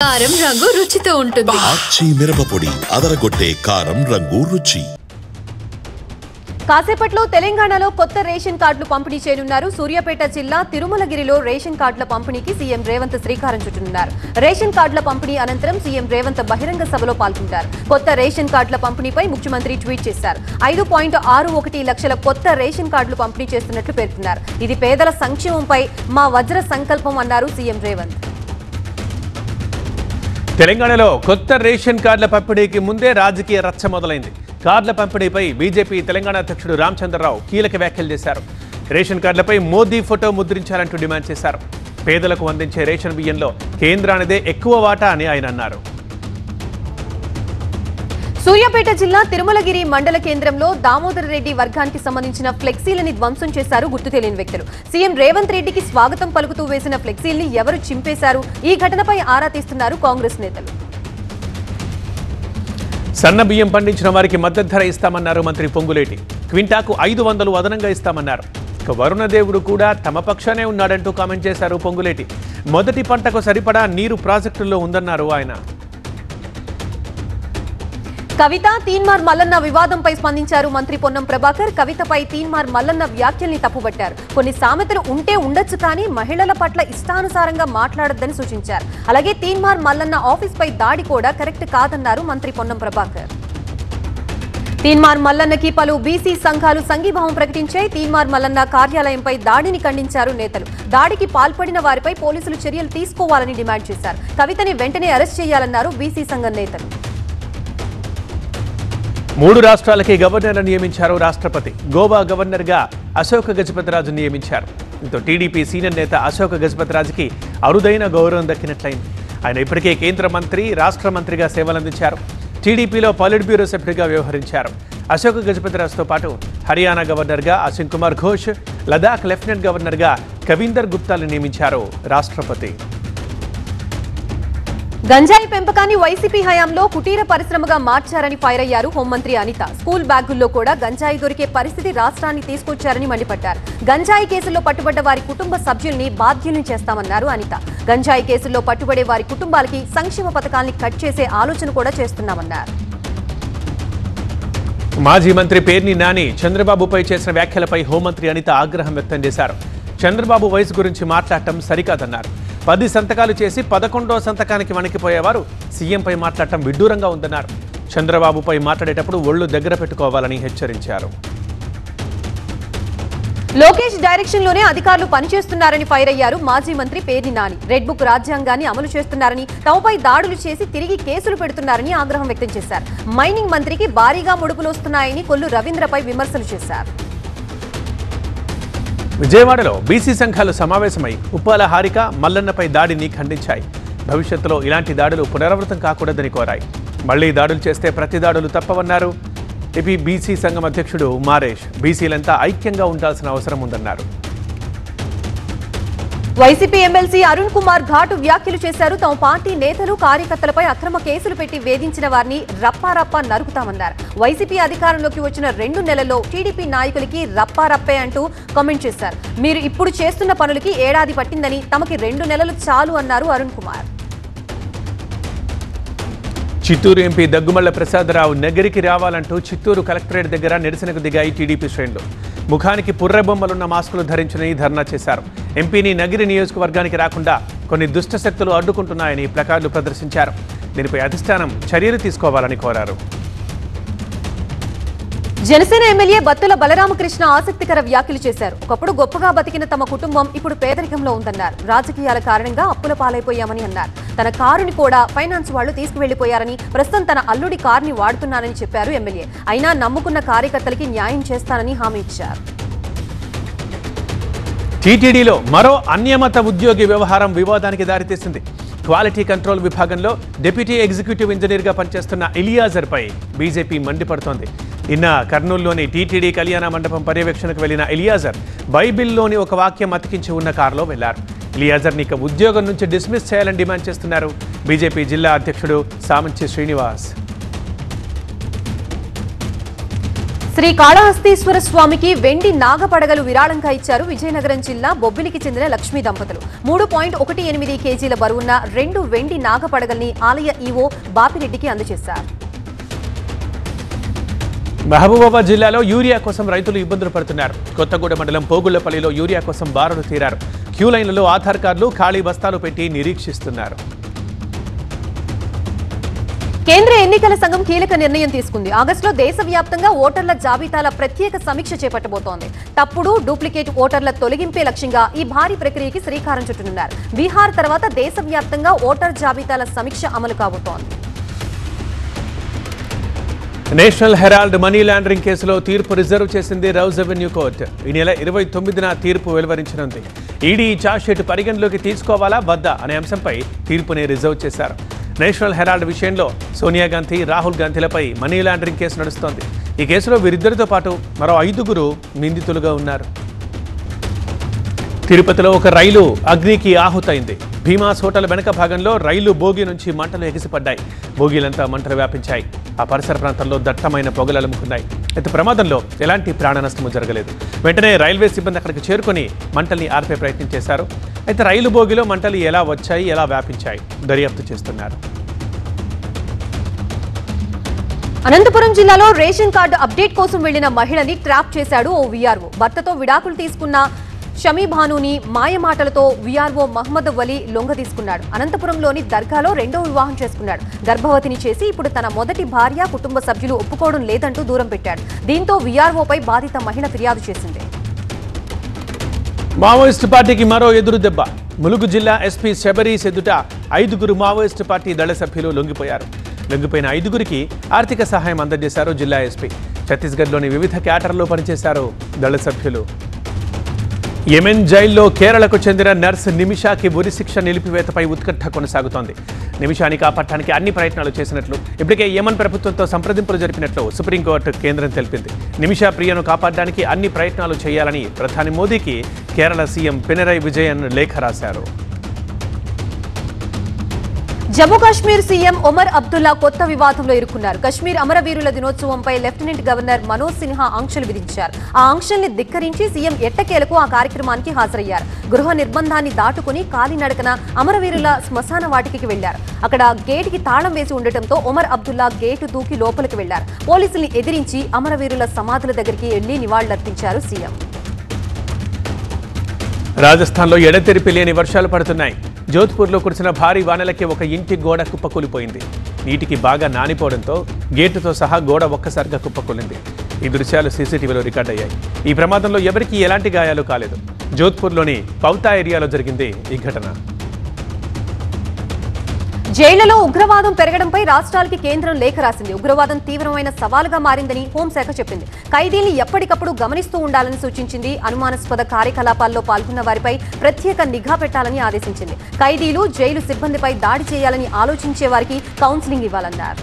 కారం రంగు రుచితో ఉంటుంది. ఆచి మిరపపొడి అదరగొట్టే కారం రంగు రుచి. కాసేపట్లో తెలంగాణలో కొత్త రేషన్ కార్డులు పంపిణీ చేయనున్నారు. సూర్యాపేట జిల్లా తిరుమలగిరిలో రేషన్ కార్డుల పంపిణీకి సీఎం రేవంత్ శ్రీకారం చుట్టనున్నారు. రేషన్ కార్డుల పంపిణీ అనంతరం సీఎం రేవంత్ బహిరంగ సభలో పాల్గొంటారు. కొత్త రేషన్ కార్డుల పంపిణీపై ముఖ్యమంత్రి ట్వీట్ చేశారు. 5.61 లక్షల కొత్త రేషన్ కార్డులు పంపిణీ చేస్తున్నట్లు పేర్కొన్నారు. ఇది పేదల సంక్షేమంపై మా వజ్ర సంకల్పం అన్నారు సీఎం రేవంత్. తెలంగాణలో కొత్త రేషన్ కార్డుల పంపిణీకి ముందే రాజకీయ రచ్చ మొదలైంది. కార్డుల పంపిణీపై బీజేపీ తెలంగాణ అధ్యక్షుడు రామచంద్రరావు కీలక వ్యాఖ్యలు చేశారు. రేషన్ కార్డులపై మోదీ ఫోటో ముద్రించాలంటూ డిమాండ్ చేశారు. పేదలకు అందించే రేషన్ బియ్యంలో కేంద్రానిదే ఎక్కువ వాటా అని ఆయన అన్నారు. సూర్యాపేట జిల్లా తిరుమలగిరి మండల కేంద్రంలో దామోదర్ రెడ్డి వర్గానికి సంబంధించిన ఫ్లెక్సీలని ధ్వంసం చేశారు గుర్తు తెలియని వ్యక్తులు. సీఎం రేవంత్ రెడ్డికి స్వాగతం పలుకుతూ వేసిన ఫ్లెక్సీల్ని ఎవరు చింపేశారు? ఈ ఘటనపై ఆరా తీస్తున్నారు కాంగ్రెస్ నేతలు. సన్న బియ్యం పండించిన వారికి మద్దతు ధర ఇస్తామన్నారు మంత్రి పొంగులేటి. క్వింటాకు 500 అదనంగా ఇస్తామన్నారు. ఇక వరుణదేవుడు కూడా తమ పక్షానే ఉన్నాడంటూ కామెంట్ చేశారు పొంగులేటి. మొదటి పంటకు సరిపడా నీరు ప్రాజెక్టుల్లో ఉందన్నారు ఆయన. కవిత తీన్మార్ మల్లన్న వివాదంపై స్పందించారు మంత్రి పొన్నం ప్రభాకర్. కవితపై తీన్మార్ మల్లన్న వ్యాఖ్యల్ని తప్పుబట్టారు. కొన్ని సామెతలు ఉంటే ఉండొచ్చు కానీ మహిళల పట్ల ఇష్టానుసారంగా మాట్లాడొద్దని సూచించారు. అలాగే తీన్మార్ మల్లన్న ఆఫీస్ పై దాడి కూడా కరెక్ట్ కాదన్నారు మంత్రి పొన్నం ప్రభాకర్. తీన్మార్ మల్లన్నకి పలు బీసీ సంఘాలు సంఘీభావం ప్రకటించాయి. తీన్మార్ మల్లన్న కార్యాలయంపై దాడిని ఖండించారు నేతలు. దాడికి పాల్పడిన వారిపై పోలీసులు చర్యలు తీసుకోవాలని డిమాండ్ చేశారు. కవితని వెంటనే అరెస్ట్ చేయాలన్నారు బీసీ సంఘం నేతలు. 3 రాష్ట్రాలకి గవర్నర్ను నియమించారు రాష్ట్రపతి. గోవా గవర్నర్గా అశోక్ గజపతిరాజు నియమించారు. దీంతో టీడీపీ సీనియర్ నేత అశోక్ గజపతిరాజుకి అరుదైన గౌరవం దక్కినట్లయింది. ఆయన ఇప్పటికే కేంద్ర మంత్రి, రాష్ట్ర మంత్రిగా సేవలందించారు. టీడీపీలో పాలిట్ బ్యూరో సభ్యుడిగా వ్యవహరించారు. అశోక్ గజపతిరాజుతో పాటు హర్యానా గవర్నర్గా అశ్విన్ కుమార్ ఘోష్, లదాఖ్ లెఫ్టినెంట్ గవర్నర్గా కవీందర్ గుప్తాలను నియమించారు రాష్ట్రపతి. గంజాయి పెంపకాన్ని వైసీపీ హయాంలో కుటీర పరిశ్రమగా మార్చారని ఫైర్ అయ్యారు హోంమంత్రి అనిత. స్కూల్ బ్యాగుల్లో కూడా గంజాయి దొరికే పరిస్థితి రాష్ట్రాన్ని తీసుకొచ్చారని మండిపడ్డారు. గంజాయి కేసుల్లో పట్టుబడ్డ వారి కుటుంబ సభ్యుల్ని బాధ్యుల్ని చేస్తామన్నారు అనిత. గంజాయి కేసుల్లో పట్టుబడే వారి కుటుంబాలకి సంక్షేమ పథకాల్ని కట్ చేసే ఆలోచన కూడా చేస్తున్నామన్నారు. మాజీ మంత్రి పేర్ని నాని చంద్రబాబుపై చేసిన వ్యాఖ్యలపై హోంమంత్రి అనిత ఆగ్రహం వ్యక్తం చేశారు. చంద్రబాబు వయసు గురించి మాట్లాడటం సరికాదన్నారు. 10 సంతకాలు చేసి 11వ సంతకానికి వణికిపోయేవారు సీఎంపై మాట్లాడటం విడ్డూరంగా ఉందన్నారు. చంద్రబాబుపై మాట్లాడేటప్పుడు ఒళ్ళు దగ్గర పెట్టుకోవాలని హెచ్చరించారు. లోకేష్ డైరెక్షన్ లోనే అధికారులు పనిచేస్తున్నారని ఫైర్ అయ్యారు మాజీ మంత్రి పేర్ని నాని. రెడ్ బుక్ రాజ్యాంగాన్ని అమలు చేస్తున్నారని, తమపై దాడులు చేసి తిరిగి కేసులు పెడుతున్నారని ఆగ్రహం వ్యక్తం చేశారు. మైనింగ్ మంత్రికి భారీగా ముడుపులు వస్తున్నాయని కొల్లు రవీంద్రపై విమర్శలు చేశారు. విజయవాడలో బీసీ సంఘాలు సమావేశమై ఉప్పాల హారిక, మల్లన్నపై దాడిని ఖండించాయి. భవిష్యత్తులో ఇలాంటి దాడులు పునరావృతం కాకూడదని కోరాయి. మళ్లీ దాడులు చేస్తే ప్రతి దాడులు తప్పవన్నారు. ఏపీ బీసీ సంఘం అధ్యక్షుడు మారేష్ బీసీలంతా ఐక్యంగా ఉండాల్సిన అవసరం ఉందన్నారు. వైసీపీ ఎమ్మెల్సీ అరుణ్ కుమార్ ఘాటు వ్యాఖ్యలు చేశారు. తమ పార్టీ నేతలు, కార్యకర్తలపై అక్రమ కేసులు పెట్టి వేధించిన వారిని రప్పారప్పా నరుకుతామన్నారు. వైసీపీ అధికారంలోకి వచ్చిన 2 నెలల్లో టీడీపీ నాయకులకి రప్పారప్పే అంటూ కామెంట్ చేశారు. మీరు ఇప్పుడు చేస్తున్న పనులకి ఏడాది పట్టిందని, తమకి 2 నెలలు చాలు అన్నారు అరుణ్ కుమార్. చిత్తూరు ఎంపీ దగ్గుమళ్ల ప్రసాదరావు నగరికి రావాలంటూ చిత్తూరు కలెక్టరేట్ దగ్గర నిరసనకు దిగాయి టీడీపీ శ్రేణులు. ముఖానికి పుర్రె బొమ్మలున్న మాస్కులు ధరించుని ధర్నా చేశారు. ఎంపీని నగిరి నియోజకవర్గానికి రాకుండా కొన్ని దుష్ట శక్తులు అడ్డుకుంటున్నాయని ప్లకార్డులు ప్రదర్శించారు. దీనిపై అధిష్టానం చర్యలు తీసుకోవాలని కోరారు. జనసేన ఎమ్మెల్యే బత్తుల బలరామకృష్ణ ఆసక్తికర వ్యాఖ్యలు చేశారు. ఒకప్పుడు గొప్పగా బతికిన తమ కుటుంబం ఇప్పుడు పేదరికంలో ఉందన్నారు. రాజకీయాల కారణంగా అప్పుల పాలైపోయామని అన్నారు. తన కారుని కూడా ఫైనాన్స్ వాళ్లు తీసుకువెళ్లిపోయారని, ప్రస్తుతం తన అల్లుడి కారుని వాడుతున్నానని చెప్పారు ఎమ్మెల్యే. అయినా నమ్ముకున్న కార్యకర్తలకి న్యాయం చేస్తానని హామీ ఇచ్చారు. టీటీడీలో మరో అన్యమత ఉద్యోగి వ్యవహారం వివాదానికి దారితీసింది. క్వాలిటీ కంట్రోల్ విభాగంలో డిప్యూటీ ఎగ్జిక్యూటివ్ ఇంజనీర్గా పనిచేస్తున్న ఇలియాజర్పై బీజేపీ మండిపడుతోంది. నిన్న కర్నూలులోని టీటీడీ కళ్యాణ మండపం పర్యవేక్షణకు వెళ్లిన ఇలియాజర్ బైబిల్లోని ఒక వాక్యం అతికించి ఉన్న కారులో వెళ్లారు. ఇలియాజర్ని ఇక ఉద్యోగం నుంచి డిస్మిస్ చేయాలని డిమాండ్ చేస్తున్నారు బీజేపీ జిల్లా అధ్యక్షుడు సామంచి శ్రీనివాస్. శ్రీకాళహస్తీశ్వర స్వామికి వెండి నాగపడగలు విరాళంగా ఇచ్చారు విజయనగరం జిల్లా బొబ్బిలికి చెందిన లక్ష్మీ దంపతులు. 3.18 కేజీల బరువున్న 2 వెండి నాగపడగల్ని ఆలయ ఈవో బాపిరెడ్డికి అందజేశారు. మహబూబాబాద్ జిల్లాలో యూరియా కోసం రైతులు ఇబ్బందులు పడుతున్నారు. కొత్తగూడ మండలం పోగుళ్లపల్లిలో యూరియా కోసం బారులు తీరారు. క్యూ లైన్లలో ఆధార్ కార్డులు, ఖాళీ బస్తాలు పెట్టి నిరీక్షిస్తున్నారు. కేంద్ర ఎన్నికల సంఘం కీలక నిర్ణయం తీసుకుంది. ఆగస్టులో దేశవ్యాప్తంగా ఓటర్ల జాబితాల ప్రత్యేక సమీక్ష చేపట్టబోతోంది. తప్పుడు, డూప్లికేట్ ఓటర్ల తొలగింపే లక్ష్యంగా ఈ భారీ ప్రక్రియకి శ్రీకారం చుట్టనున్నారు. బీహార్ తర్వాత దేశవ్యాప్తంగా ఓటర్ జాబితాల సమీక్ష అమలు కాబోతోంది. నేషనల్ హెరాల్డ్ మనీ లాండరింగ్ కేసులో తీర్పు రిజర్వ్ చేసింది రౌజ్ రెవెన్యూ కోర్టు. ఈ నెల 29న తీర్పు వెలువరించనుంది. ఈడీ ఛార్జ్షీట్ పరిగణలోకి తీసుకోవాలా వద్దా అనే అంశంపై తీర్పుని రిజర్వ్ చేశారు. నేషనల్ హెరాల్డ్ విషయంలో సోనియా గాంధీ, రాహుల్ గాంధీలపై మనీ లాండరింగ్ కేసు నడుస్తోంది. ఈ కేసులో వీరిద్దరితో పాటు మరో 5గురు నిందితులుగా ఉన్నారు. తిరుపతిలో ఒక రైలు అగ్నికి ఆహుతైంది. భీమాస్ హోటల్ వెనక భాగంలో రైలు బోగి నుంచి మంటలు ఎగిసిపడ్డాయి. బోగీలంతా మంటలు వ్యాపించాయి. ఆ పరిసర ప్రాంతంలో దట్టమైన పొగలు అలుముకున్నాయి. అయితే ప్రమాదంలో ఎలాంటి ప్రాణ నష్టము జరగలేదు. వెంటనే రైల్వే సిబ్బంది అక్కడికి చేరుకొని మంటల్ని ఆర్పే ప్రయత్నం చేశారు. అయితే రైలు బోగిలో మంటలు ఎలా వచ్చాయి, ఎలా వ్యాపించాయి దర్యాప్తు చేస్తున్నారు. అనంతపురం జిల్లాలో రేషన్ కార్డు అప్డేట్ కోసం వెళ్లిన మహిళని ట్రాప్ చేశాడు ఓ వీఆర్ఓ. భర్తతో విడాకులు తీసుకున్న షమీభానుని మాయమాటలతో వీఆర్ఓ మహమ్మద్ వలీ లొంగ తీసుకున్నాడు. అనంతపురంలోని దర్గాలో 2వ వివాహం చేసుకున్నాడు. గర్భవతిని చేసి ఇప్పుడు తన మొదటి భార్య, కుటుంబ సభ్యులు ఒప్పుకోవడం లేదంటూ దూరం పెట్టాడు. దీంతో వీఆర్ఓపై బాధిత మహిళ ఫిర్యాదు చేసింది. మావోయిస్టు పార్టీకి మరో ఎదురు దెబ్బ. ములుగు జిల్లా ఎస్పీ శబరీష్ ఎదుట 5గురు మావోయిస్టు పార్టీ దళ సభ్యులు లొంగిపోయారు. లొంగిపోయిన 5గురికి ఆర్థిక సహాయం అందజేశారు జిల్లా ఎస్పీ. ఛత్తీస్గఢ్లోని వివిధ క్యాటర్లో పనిచేశారు దళ సభ్యులు. యెమెన్ జైల్లో కేరళకు చెందిన నర్స్ నిమిషాకి ఉరిశిక్ష నిలిపివేతపై ఉత్కంఠ కొనసాగుతోంది. నిమిషాని కాపాడటానికి అన్ని ప్రయత్నాలు చేసినట్లు, ఇప్పటికే యెమెన్ ప్రభుత్వంతో సంప్రదింపులు జరిపినట్లు సుప్రీంకోర్టు కేంద్రం తెలిపింది. నిమిషా ప్రియను కాపాడడానికి అన్ని ప్రయత్నాలు చేయాలని ప్రధాని మోదీకి కేరళ సీఎం పినరై విజయన్ లేఖ రాశారు. జమ్మూ కాశ్మీర్ సీఎం ఒమర్ అబ్దుల్లా కొత్త వివాదంలో ఇరుక్కున్నారు. కశ్మీర్ అమరవీరుల దినోత్సవంపై లెఫ్టినెంట్ గవర్నర్ మనోజ్ సిన్హా ఆంక్షలు విధించారు. ఆ ఆంక్షల్ని ధిక్కరించి సీఎం ఎట్టకేలకు ఆ కార్యక్రమానికి హాజరయ్యారు. గృహ నిర్బంధాన్ని దాటుకుని కాలినడకన అమరవీరుల శ్మశాన వాటికి వెళ్లారు. అక్కడ గేటుకి తాళం వేసి ఉండటంతో ఒమర్ అబ్దుల్లా గేటు దూకి లోపలికి వెళ్లారు. పోలీసుల్ని ఎదిరించి అమరవీరుల సమాధుల దగ్గరికి వెళ్లి నివాళులర్పించారు సీఎం. రాజస్థాన్లో ఎడతెరిపి లేని వర్షాలు పడుతున్నాయి. జోధ్పూర్లో కురిసిన భారీ వానలకి ఒక ఇంటి గోడ కుప్పకూలిపోయింది. నీటికి బాగా నానిపోవడంతో గేటుతో సహా గోడ ఒక్కసారిగా కుప్పకూలింది. ఈ దృశ్యాలు సీసీటీవీలో రికార్డయ్యాయి. ఈ ప్రమాదంలో ఎవరికీ ఎలాంటి గాయాలు కాలేదు. జోధ్పూర్లోని పౌతా ఏరియాలో జరిగింది ఈ ఘటన. జైళ్లలో ఉగ్రవాదం పెరగడంపై రాష్ట్రాలకి కేంద్రం లేఖ రాసింది. ఉగ్రవాదం తీవ్రమైన సవాలుగా మారిందని హోంశాఖ చెప్పింది. ఖైదీల్ని ఎప్పటికప్పుడు గమనిస్తూ ఉండాలని సూచించింది. అనుమానాస్పద కార్యకలాపాల్లో పాల్గొన్న వారిపై ప్రత్యేక నిఘా పెట్టాలని ఆదేశించింది. ఖైదీలు, జైలు సిబ్బందిపై దాడి చేయాలని ఆలోచించే వారికి కౌన్సిలింగ్ ఇవ్వాలన్నారు.